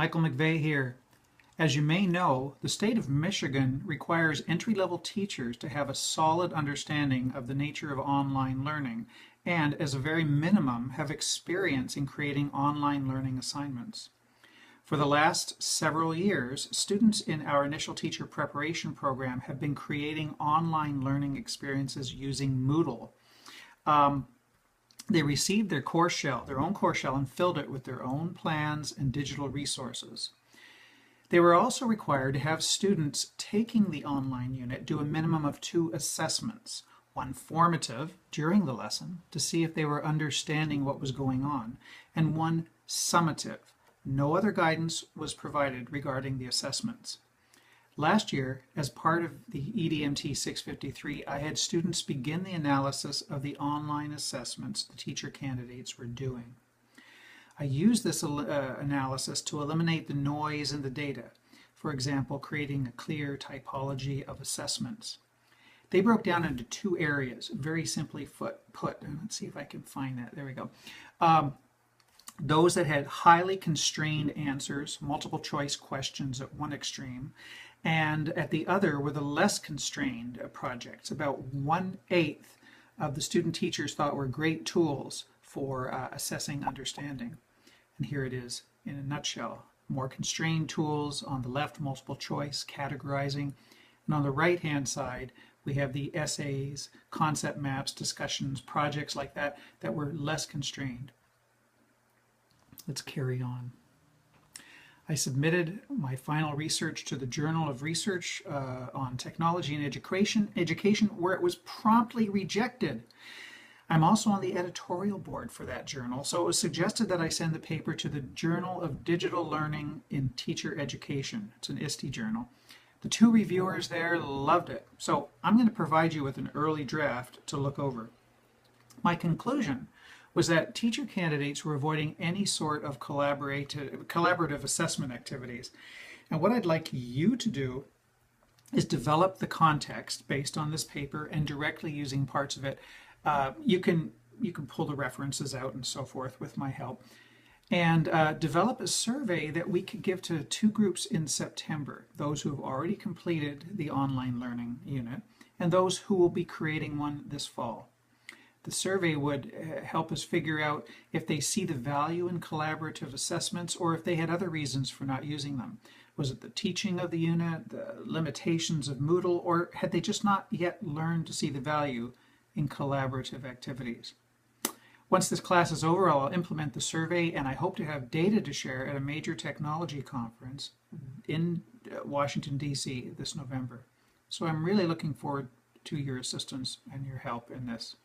Michael McVey here. As you may know, the state of Michigan requires entry-level teachers to have a solid understanding of the nature of online learning and, as a very minimum, have experience in creating online learning assignments. For the last several years, students in our initial teacher preparation program have been creating online learning experiences using Moodle. They received their course shell, their own course shell, and filled it with their own plans and digital resources. They were also required to have students taking the online unit do a minimum of 2 assessments, one formative during the lesson to see if they were understanding what was going on, and one summative. No other guidance was provided regarding the assessments. Last year, as part of the EDMT 653, I had students begin the analysis of the online assessments the teacher candidates were doing. I used this analysis to eliminate the noise in the data, for example, creating a clear typology of assessments. They broke down into 2 areas, very simply put. Let's see if I can find that. There we go. Those that had highly constrained answers, multiple choice questions at one extreme, and at the other were the less constrained projects. About 1/8 of the student teachers thought were great tools for assessing understanding. And here it is in a nutshell. More constrained tools on the left, multiple choice, categorizing, and on the right hand side we have the essays, concept maps, discussions, projects like that that were less constrained. Let's carry on. I submitted my final research to the Journal of Research on Technology and Education, where it was promptly rejected. I'm also on the editorial board for that journal, so it was suggested that I send the paper to the Journal of Digital Learning in Teacher Education. It's an ISTE journal. The 2 reviewers there loved it, so I'm going to provide you with an early draft to look over. My conclusion was that teacher candidates were avoiding any sort of collaborative assessment activities. And what I'd like you to do is develop the context based on this paper and directly using parts of it. You can pull the references out and so forth with my help. And develop a survey that we could give to 2 groups in September, those who have already completed the online learning unit and those who will be creating one this fall. The survey would help us figure out if they see the value in collaborative assessments or if they had other reasons for not using them. Was it the teaching of the unit, the limitations of Moodle, or had they just not yet learned to see the value in collaborative activities? Once this class is over, I'll implement the survey, and I hope to have data to share at a major technology conference in Washington, D.C. this November. So I'm really looking forward to your assistance and your help in this.